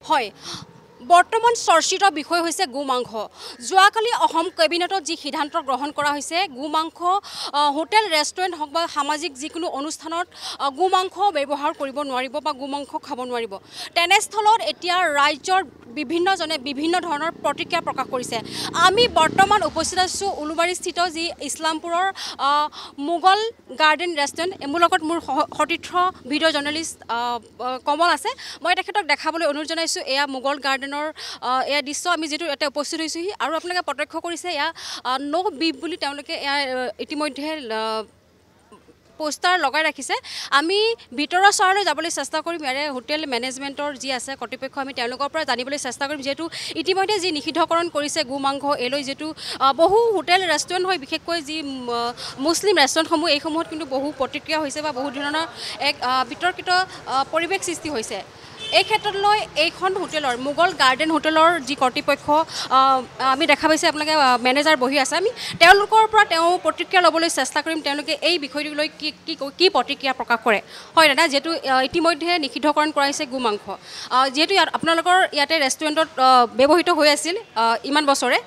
হয় বৰ্তমান চৰ্চিত বিষয় হৈছে গোমাংস যোৱাকালি অসম কেবিনেটত যি সিদ্ধান্ত গ্ৰহণ কৰা হৈছে গোমাংস হোটেল ৰেষ্টুৰেণ্ট হওক বা সামাজিক যিকোনো অনুষ্ঠানত গোমাংস ব্যৱহাৰ কৰিব নোৱাৰিব বা গোমাংস খাব নোৱাৰিব তেনেস্থলত এতিয়া ৰাজ্যৰ বিভিন্নজনে বিভিন্ন ধৰণৰ প্ৰতিক্ৰিয়া প্ৰকাশ কৰিছে আমি বৰ্তমান উপস্থিত আছোঁ উলুবাৰীস্থিত যি ইছলামপুৰৰ মোগল গাৰ্ডেন ৰেষ্টুৰেণ্ট মোৰ লগত মোৰ সতীৰ্থ ভিডিঅ' জাৰ্নেলিষ্ট কমল আছে মই তেখেতক দেখাবলৈ অনুৰোধ জনাইছোঁ এয়া মোগল গাৰ্ডেনৰ এয়া দৃশ্য আমি যিটো ইয়াতে উপস্থিত হৈছোঁহি আৰু আপোনালোকে প্ৰত্যক্ষ কৰিছে এয়া ন' বিফ বুলি তেওঁলোকে এয়া ইতিমধ্যে পোষ্টাৰ লগাই ৰাখিছে আমি ভিতৰৰ চহৰলৈ যাবলৈ চেষ্টা কৰিম ইয়াৰে হোটেল মেনেজমেণ্টৰ যি আছে কৰ্তৃপক্ষ আমি তেওঁলোকৰ পৰা জানিবলৈ চেষ্টা কৰিম যিহেতু ইতিমধ্যে যি নিষিদ্ধকৰণ কৰিছে গোমাংস এলৈ যিটো বহু হোটেল ৰেষ্টুৰেণ্ট হয় বিশেষকৈ যি মুছলিম ৰেষ্টুৰেণ্টসমূহ এইসমূহত কিন্তু বহু প্ৰতিক্ৰিয়া হৈছে বা বহু ধৰণৰ এক বিতৰ্কিত পৰিৱেশ সৃষ্টি হৈছে এই ক্ষেত্ৰলৈ এইখন হোটেলৰ মোগল গাৰ্ডেন হোটেলৰ যি কৰ্তৃপক্ষ আমি দেখা পাইছে আপোনালোকে মেনেজাৰ বহি আছে আমি তেওঁলোকৰ পৰা তেওঁ প্ৰতিক্ৰিয়া ল'বলৈ চেষ্টা কৰিম তেওঁলোকে এই বিষয়টোক লৈ কি প্ৰতিক্ৰিয়া প্ৰকাশ কৰে হয় দাদা যিহেতু ইতিমধ্যে নিষিদ্ধকৰণ কৰা হৈছে গোমাংস যিহেতু আপোনালোকৰ ইয়াতে ৰেষ্টুৰেণ্টত ব্যৱহৃত হৈ আছিল ইমান বছৰে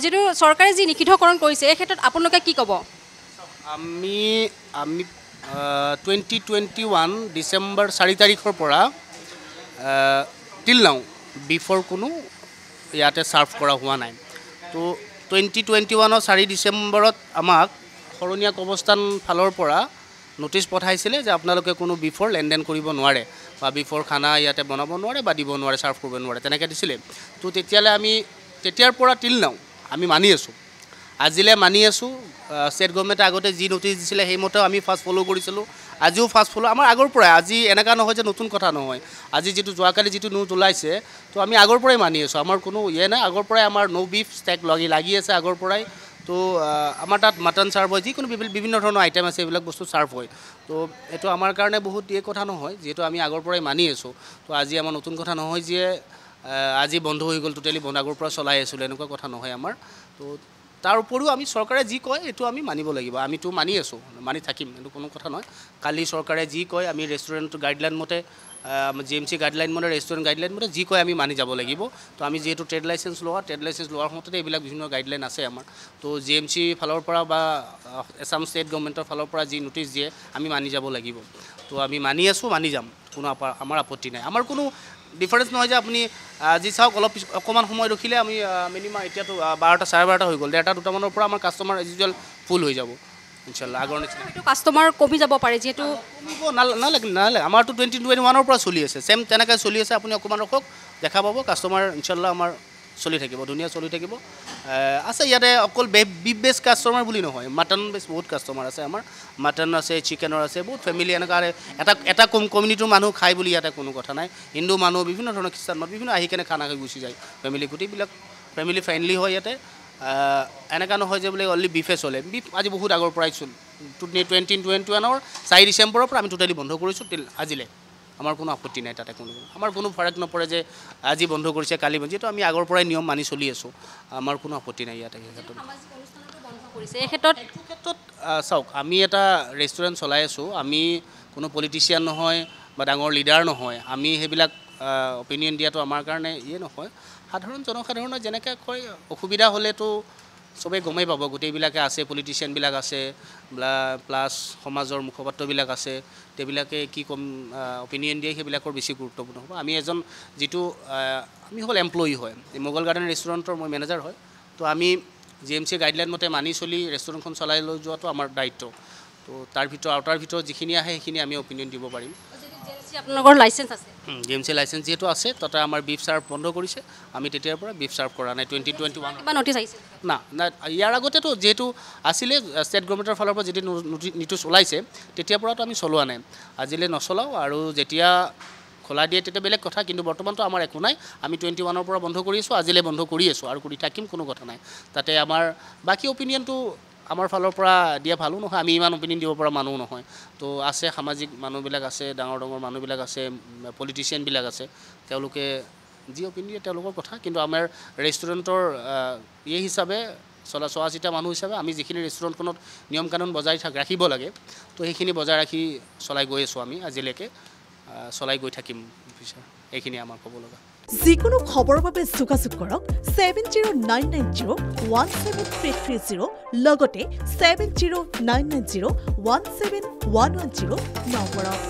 যিহেতু চৰকাৰে যি নিষিদ্ধকৰণ কৰিছে এই ক্ষেত্ৰত আপোনালোকে কি ক'ব আমি 2021 ডিচেম্বৰ 4 তাৰিখৰ পৰা টিল নাও বিফৰ কোনো ইয়াতে ছাৰ্ভ কৰা হোৱা নাই তো 2021 4 ডিচেম্বৰত আমাক শৰণীয়া কবস্থান ফালৰ পৰা নটিচ পঠাইছিলে যে আপোনালোকে কোনো বিফৰ লেনদেন কৰিব নোৱাৰে বা বিফৰ খানা ইয়াতে বনাব নোৱাৰে বা দিব নোৱাৰে ছাৰ্ভ কৰিব নোৱাৰে তেনেকৈ দিছিলে তো তেতিয়ালৈ আমি তেতিয়াৰ পৰা টিল নাও আমি মানি আছোঁ আজিলৈ মানি আছোঁ ষ্টেট গভৰ্ণমেণ্টে আগতে যি নটিচ দিছিলে সেইমতেও আমি ফাষ্ট ফ'ল' কৰিছিলোঁ আজিও ফাষ্ট ফ'ল' আমাৰ আগৰ পৰাই আজি এনেকুৱা নহয় যে নতুন কথা নহয় আজি যিটো যোৱাকালি যিটো নিউজ ওলাইছে তো আমি আগৰ পৰাই মানি আছোঁ আমাৰ কোনো নাই আগৰ পৰাই আমাৰ ন' বিফ ষ্টেক লাগি আছে আগৰ পৰাই তো আমাৰ তাত মাটন ছাৰ্ভ হয় যিকোনো বিভিন্ন ধৰণৰ আইটেম আছে এইবিলাক বস্তু ছাৰ্ভ হয় তো এইটো আমাৰ কাৰণে বহুত কথা নহয় যিহেতু আমি আগৰ পৰাই মানি আছোঁ তো আজি আমাৰ নতুন কথা নহয় যে আজি বন্ধ হৈ গ'ল টোটেলি বন্ধ আগৰ পৰা চলাই আছিলোঁ এনেকুৱা কথা নহয় আমাৰ তো তাৰ উপৰিও আমি চৰকাৰে যি কয় এইটো আমি মানিব লাগিব আমিতো মানি আছোঁ মানি থাকিম এইটো কোনো কথা নহয় কালি চৰকাৰে যি কয় আমি ৰেষ্টুৰেণ্ট গাইডলাইন মতে GMC গাইডলাইন মতে ৰেষ্টুৰেণ্ট গাইডলাইন মতে যি কয় আমি মানি যাব লাগিব তো আমি যিহেতু ট্ৰেড লাইচেঞ্চ লোৱাৰ সময়তে এইবিলাক বিভিন্ন গাইডলাইন আছে আমাৰ তো GMC ফালৰ পৰা বা আছাম ষ্টেট গভৰ্ণমেণ্টৰ ফালৰ পৰা যি নটিচ দিয়ে আমি মানি যাব লাগিব তো আমি মানি আছোঁ মানি যাম কোনো আমাৰ আপত্তি নাই আমাৰ কোনো ডিফাৰেঞ্চ নহয় যে আপুনি আজি চাওক অকণমান সময় ৰখিলে আমি মিনিমাম এতিয়াতো 12টা 12:30 হৈ গ'ল 1:30 2টামানৰ পৰা আমাৰ কাষ্টমাৰ এজ ইউজুৱেল ফুল হৈ যাব ইনশাল্লাহ আগৰ নিচিনা এইটো কাষ্টমাৰ কমি যাব পাৰে যিহেতু কমিব নালাগে আমাৰতো 2021 পৰা চলি আছে ছেম তেনেকৈ চলি আছে আপুনি অকণমান ৰখক দেখা পাব কাষ্টমাৰ ইনশাল্লাহ আমাৰ চলি থাকিব ধুনীয়া চলি থাকিব আছে ইয়াতে অকল বিফ বেছ কাষ্টমাৰ বুলি নহয় মাটন বেছ বহুত কাষ্টমাৰ আছে আমাৰ মাটন আছে চিকেনৰ আছে বহুত ফেমিলি এনেকুৱা এটা কমিউনিটিৰ মানুহ খাই বুলি ইয়াতে কোনো কথা নাই হিন্দু মানুহ বিভিন্ন ধৰণৰ খ্ৰীষ্টান মানুহ বিভিন্ন আহি কেনে খানা খাই গুচি যায় ফেমিলি গোটেইবিলাক ফেমিলি ফ্ৰেণ্ডলি হয় ইয়াতে এনেকুৱা নহয় যে বোলে অনলি বিফে চলে বিফ আজি বহুত আগৰ পৰাই চল 2021 4 ডিচেম্বৰৰ পৰা আমি টোটেলি বন্ধ কৰিছোঁ আজিলৈ আমাৰ কোনো আপত্তি নাই তাতে কোনো আমাৰ কোনো ফাৰাক নপৰে যে আজি বন্ধ কৰিছে কালি যিহেতু আমি আগৰ পৰাই নিয়ম মানি চলি আছোঁ আমাৰ কোনো আপত্তি নাই ইয়াতে এই ক্ষেত্ৰত চাওক আমি এটা ৰেষ্টুৰেণ্ট চলাই আছোঁ আমি কোনো পলিটিচিয়ান নহয় বা ডাঙৰ লিডাৰ নহয় আমি সেইবিলাক অপিনিয়ন দিয়াটো আমাৰ কাৰণে নহয় সাধাৰণ জনসাধাৰণৰ যেনেকৈ কয় অসুবিধা হ'লেতো চবেই গমেই পাব গোটেইবিলাকে আছে পলিটিচিয়ানবিলাক আছে প্লাছ সমাজৰ মুখপাত্ৰবিলাক আছে তেওঁবিলাকে কি কম অপিনিয়ন দিয়ে সেইবিলাকৰ বেছি গুৰুত্বপূৰ্ণ হ'ব আমি এজন যিটো আমি হ'ল এমপ্লয়ি হয় মোগল গাৰ্ডেন ৰেষ্টুৰেণ্টৰ মই মেনেজাৰ হয় তো আমি GMC গাইডলাইন মতে মানি চলি ৰেষ্টুৰেণ্টখন চলাই লৈ যোৱাটো আমাৰ দায়িত্ব তো তাৰ ভিতৰত যিখিনি আহে সেইখিনি আমি অপিনিয়ন দিব পাৰিম আপোনালোকৰ লাইচেঞ্চ আছে GMC লাইচেঞ্চ যিহেতু আছে তাতে আমাৰ বিফ ছাৰ্ভ বন্ধ কৰিছে আমি তেতিয়াৰ পৰা বিফ ছাৰ্ভ কৰা নাই 2021 কিবা নটিচ আহিছে না ইয়াৰ আগতেতো যিহেতু আছিলে ষ্টেট গভৰ্ণমেণ্টৰ ফালৰ পৰা যেতিয়া নটিচ ওলাইছে তেতিয়াৰ পৰাতো আমি চলোৱা নাই আজিলৈ নচলাওঁ আৰু যেতিয়া খোলা দিয়ে তেতিয়া বেলেগ কথা কিন্তু বৰ্তমানতো আমাৰ একো নাই আমি 21 পৰা বন্ধ কৰি আছোঁ আজিলৈ বন্ধ কৰি আছোঁ আৰু কৰি থাকিম কোনো কথা নাই তাতে আমাৰ বাকী অপিনিয়নটো আমাৰ ফালৰ পৰা দিয়া ভালো নহয় আমি ইমান অপিনিয়ন দিব পৰা মানুহ নহয় তো আছে সামাজিক মানুহবিলাক আছে ডাঙৰ মানুহবিলাক আছে পলিটিচিয়ানবিলাক আছে তেওঁলোকে যি অপিনিয়ন দিয়ে তেওঁলোকৰ কথা কিন্তু আমাৰ ৰেষ্টুৰেণ্টৰ হিচাপে চোৱা চিতা মানুহ হিচাপে আমি যিখিনি ৰেষ্টুৰেণ্টখনত নিয়ম কানুন বজাই ৰাখিব লাগে তো সেইখিনি বজাই ৰাখি চলাই গৈ আছোঁ আমি আজিলৈকে চলাই গৈ থাকিম এইখিনি আমাৰ ক'ব লগা যিকোনো খবৰৰ বাবে যোগাযোগ কৰক 7099017330 লগতে 7099017110 নম্বৰত।